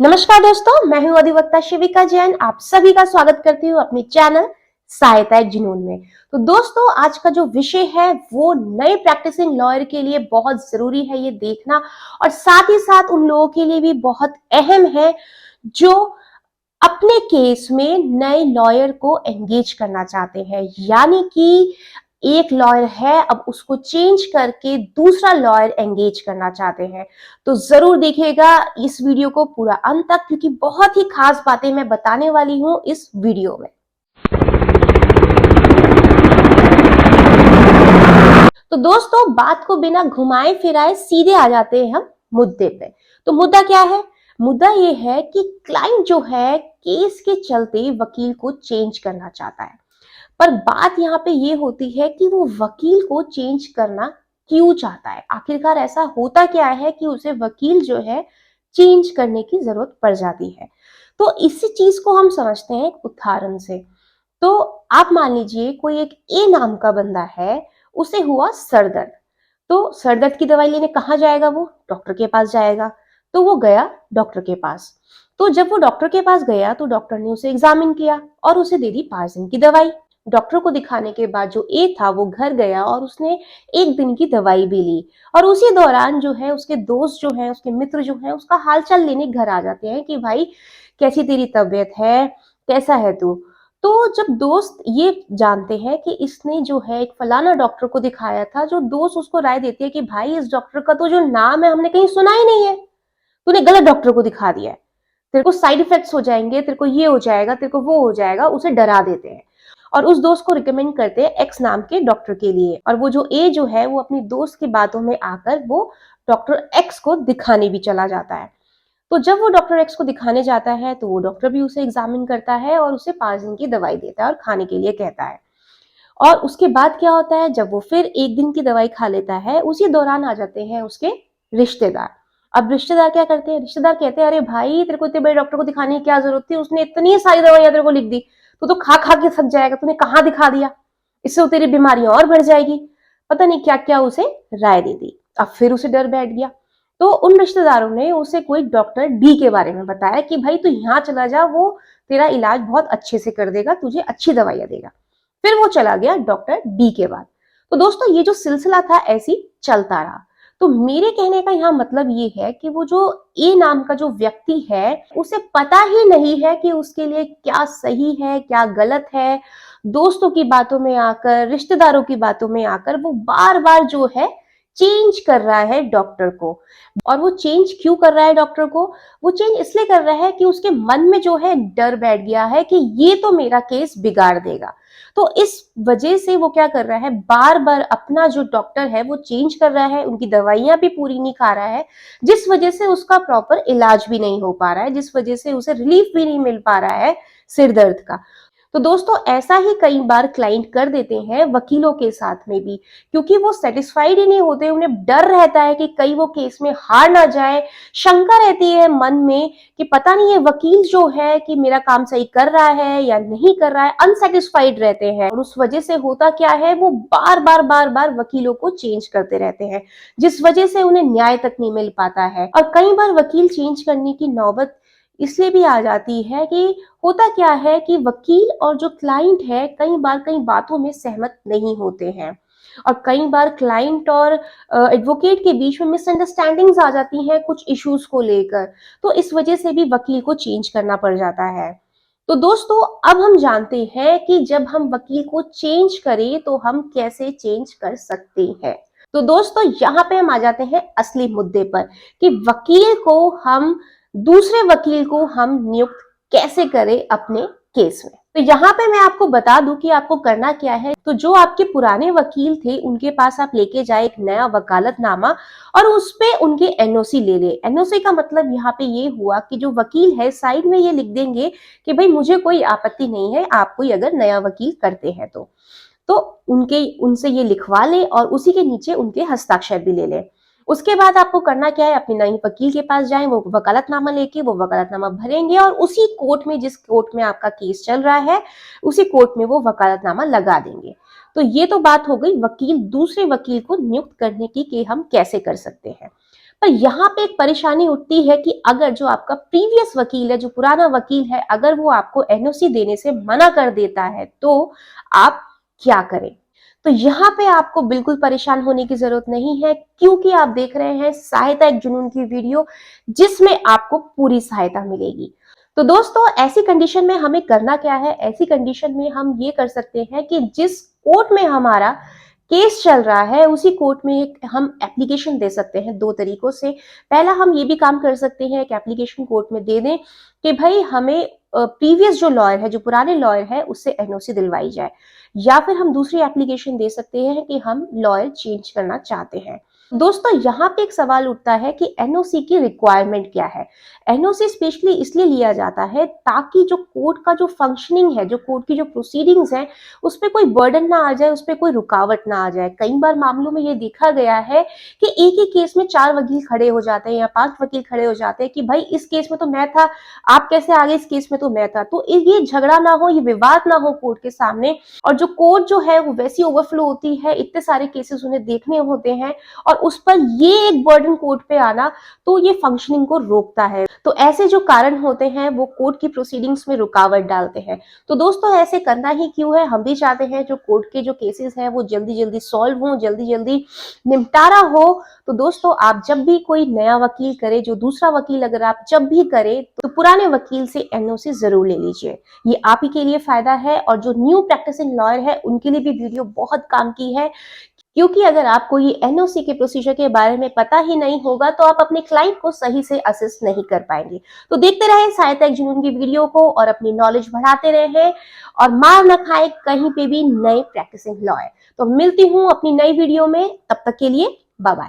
नमस्कार दोस्तों, मैं हूं अधिवक्ता शिविका जैन। आप सभी का स्वागत करती हूं अपने चैनल सहायता एक जुनून में। तो दोस्तों, आज का जो विषय है वो नए प्रैक्टिसिंग लॉयर के लिए बहुत जरूरी है ये देखना, और साथ ही साथ उन लोगों के लिए भी बहुत अहम है जो अपने केस में नए लॉयर को एंगेज करना चाहते हैं। यानी कि एक लॉयर है, अब उसको चेंज करके दूसरा लॉयर एंगेज करना चाहते हैं। तो जरूर देखिएगा इस वीडियो को पूरा अंत तक, क्योंकि बहुत ही खास बातें मैं बताने वाली हूं इस वीडियो में। तो दोस्तों, बात को बिना घुमाए फिराए सीधे आ जाते हैं हम मुद्दे पे। तो मुद्दा क्या है? मुद्दा ये है कि क्लाइंट जो है केस के चलते वकील को चेंज करना चाहता है। पर बात यहाँ पे ये होती है कि वो वकील को चेंज करना क्यों चाहता है। आखिरकार ऐसा होता क्या है कि उसे वकील जो है चेंज करने की जरूरत पड़ जाती है। तो इसी चीज को हम समझते हैं एक उदाहरण से। तो आप मान लीजिए कोई एक ए नाम का बंदा है, उसे हुआ सर दर्द। तो सर दर्द की दवाई लेने कहाँ जाएगा? वो डॉक्टर के पास जाएगा। तो वो गया डॉक्टर के पास। तो जब वो डॉक्टर के पास गया तो डॉक्टर ने उसे एग्जामिन किया और उसे दे दी 5 दिन की दवाई। डॉक्टर को दिखाने के बाद जो ए था वो घर गया और उसने 1 दिन की दवाई भी ली। और उसी दौरान जो है उसके दोस्त जो है, उसके मित्र जो है, उसका हालचाल लेने घर आ जाते हैं कि भाई कैसी तेरी तबीयत है, कैसा है तू। तो जब दोस्त ये जानते हैं कि इसने जो है एक फलाना डॉक्टर को दिखाया था, जो दोस्त उसको राय देती है कि भाई इस डॉक्टर का तो जो नाम है हमने कहीं सुना ही नहीं है, तूने गलत डॉक्टर को दिखा दिया है, तेरे को साइड इफेक्ट्स हो जाएंगे, तेरे को ये हो जाएगा, तेरे को वो हो जाएगा, उसे डरा देते हैं और उस दोस्त को रिकमेंड करते हैं एक्स नाम के डॉक्टर के लिए। और वो जो ए जो है वो अपनी दोस्त की बातों में आकर वो डॉक्टर एक्स को दिखाने भी चला जाता है। तो जब वो डॉक्टर एक्स को दिखाने जाता है तो वो डॉक्टर भी उसे एग्जामिन करता है और उसे 5 दिन की दवाई देता है और खाने के लिए कहता है। और उसके बाद क्या होता है, जब वो फिर 1 दिन की दवाई खा लेता है, उसी दौरान आ जाते हैं उसके रिश्तेदार। अब रिश्तेदार क्या करते हैं? रिश्तेदार कहते हैं अरे भाई तेरे को इतने बड़े डॉक्टर को दिखाने की क्या जरूरत थी, उसने इतनी सारी दवाइयां तेरे को लिख दी, तू तो खा खा के थक जाएगा, तूने कहाँ दिखा दिया, इससे तो तेरी बीमारियां और बढ़ जाएगी। पता नहीं क्या क्या उसे राय दे दी। अब फिर उसे डर बैठ गया। तो उन रिश्तेदारों ने उसे कोई डॉक्टर डी के बारे में बताया कि भाई तू यहाँ चला जा, वो तेरा इलाज बहुत अच्छे से कर देगा, तुझे अच्छी दवाइयां देगा। फिर वो चला गया डॉक्टर डी के बाद। तो दोस्तों, ये जो सिलसिला था ऐसी चलता रहा। तो मेरे कहने का यहाँ मतलब ये है कि वो जो ए नाम का जो व्यक्ति है, उसे पता ही नहीं है कि उसके लिए क्या सही है क्या गलत है। दोस्तों की बातों में आकर, रिश्तेदारों की बातों में आकर वो बार बार जो है चेंज कर रहा है डॉक्टर को। और वो चेंज क्यों कर रहा है डॉक्टर को? वो चेंज इसलिए कर रहा है कि उसके मन में जो है डर बैठ गया है कि ये तो मेरा केस बिगाड़ देगा। तो इस वजह से वो क्या कर रहा है, बार बार अपना जो डॉक्टर है वो चेंज कर रहा है, उनकी दवाइयां भी पूरी नहीं खा रहा है, जिस वजह से उसका प्रॉपर इलाज भी नहीं हो पा रहा है, जिस वजह से उसे रिलीफ भी नहीं मिल पा रहा है सिर दर्द का। तो दोस्तों, ऐसा ही कई बार क्लाइंट कर देते हैं वकीलों के साथ में भी, क्योंकि वो सेटिस्फाइड ही नहीं होते। उन्हें डर रहता है कि कहीं वो केस में हार ना जाए, शंका रहती है मन में कि पता नहीं ये वकील जो है कि मेरा काम सही कर रहा है या नहीं कर रहा है, अनसेटिस्फाइड रहते हैं। और उस वजह से होता क्या है, वो बार बार वकीलों को चेंज करते रहते हैं, जिस वजह से उन्हें न्याय तक नहीं मिल पाता है। और कई बार वकील चेंज करने की नौबत इसलिए भी आ जाती है कि होता क्या है कि वकील और जो क्लाइंट है कई बार कई बातों में सहमत नहीं होते हैं, और कई बार क्लाइंट और एडवोकेट के बीच में मिसअंडरस्टैंडिंग्स आ जाती हैं कुछ इश्यूज को लेकर। तो इस वजह से भी वकील को चेंज करना पड़ जाता है। तो दोस्तों, अब हम जानते हैं कि जब हम वकील को चेंज करें तो हम कैसे चेंज कर सकते हैं। तो दोस्तों, यहाँ पे हम आ जाते हैं असली मुद्दे पर कि वकील को हम दूसरे वकील को हम नियुक्त कैसे करें अपने केस में। तो यहाँ पे मैं आपको बता दूं कि आपको करना क्या है। तो जो आपके पुराने वकील थे उनके पास आप लेके जाए एक नया वकालतनामा और उस पे उनके एनओसी ले ले। एनओसी का मतलब यहाँ पे ये हुआ कि जो वकील है साइड में ये लिख देंगे कि भाई मुझे कोई आपत्ति नहीं है, आप कोई अगर नया वकील करते हैं तो उनके उनसे ये लिखवा ले और उसी के नीचे उनके हस्ताक्षर भी ले ले। उसके बाद आपको करना क्या है, अपने नए वकील के पास जाएं, वो वकालतनामा लेके वो वकालतनामा भरेंगे और उसी कोर्ट में, जिस कोर्ट में आपका केस चल रहा है, उसी कोर्ट में वो वकालतनामा लगा देंगे। तो ये तो बात हो गई वकील दूसरे वकील को नियुक्त करने की कि हम कैसे कर सकते हैं। पर यहाँ पे एक परेशानी उठती है कि अगर जो आपका प्रीवियस वकील है, जो पुराना वकील है, अगर वो आपको एनओसी देने से मना कर देता है तो आप क्या करें? तो यहाँ पे आपको बिल्कुल परेशान होने की जरूरत नहीं है, क्योंकि आप देख रहे हैं सहायता एक जुनून की वीडियो, जिसमें आपको पूरी सहायता मिलेगी। तो दोस्तों, ऐसी कंडीशन में हमें करना क्या है? ऐसी कंडीशन में हम ये कर सकते हैं कि जिस कोर्ट में हमारा केस चल रहा है, उसी कोर्ट में एक हम एप्लीकेशन दे सकते हैं दो तरीकों से। पहला, हम ये भी काम कर सकते हैं, एक एप्लीकेशन कोर्ट में दे दें कि भाई हमें प्रीवियस जो लॉयर है, जो पुराने लॉयर है, उससे एनओसी दिलवाई जाए। या फिर हम दूसरी एप्लीकेशन दे सकते हैं कि हम लॉयर चेंज करना चाहते हैं। दोस्तों, यहाँ पे एक सवाल उठता है कि एनओसी की रिक्वायरमेंट क्या है? एनओसी स्पेशली इसलिए लिया जाता है ताकि जो कोर्ट का जो फंक्शनिंग है, जो कोर्ट की जो प्रोसीडिंग्स है, उस पर कोई बर्डन ना आ जाए, उस पर कोई रुकावट ना आ जाए। कई बार मामलों में ये देखा गया है कि एक ही केस में 4 वकील खड़े हो जाते हैं या 5 वकील खड़े हो जाते हैं कि भाई इस केस में तो मैं था, आप कैसे आ गए इस केस में तो मैं था। तो ये झगड़ा ना हो, ये विवाद ना हो कोर्ट के सामने, और जो कोर्ट जो है वो वैसी ओवरफ्लो होती है, इतने सारे केसेस उन्हें देखने होते हैं, और उस पर ये एक बर्डन कोर्ट पे आना, तो ये फंक्शनिंग को रोकता है। तो ऐसे जो कारण होते हैं वो कोर्ट की प्रोसीडिंग्स में रुकावट डालते हैं। तो दोस्तों, ऐसे करना ही क्यों है? हम भी चाहते हैं जो कोर्ट के जो केसेस हैं वो जल्दी जल्दी सॉल्व हो, जल्दी जल्दी निपटारा हो। तो दोस्तों, आप जब भी कोई नया वकील करे, जो दूसरा वकील अगर आप जब भी करें, तो पुराने वकील से एनओसी जरूर ले लीजिए। ये आप ही के लिए फायदा है, और जो न्यू प्रैक्टिसिंग लॉयर है उनके लिए भी वीडियो बहुत काम की है, क्योंकि अगर आपको ये एनओसी के प्रोसीजर के बारे में पता ही नहीं होगा तो आप अपने क्लाइंट को सही से असिस्ट नहीं कर पाएंगे। तो देखते रहे सहायता एक जुनून की वीडियो को, और अपनी नॉलेज बढ़ाते रहे, और मार न खाए कहीं पे भी नए प्रैक्टिसिंग लॉयर। तो मिलती हूँ अपनी नई वीडियो में, तब तक के लिए बाय बाय।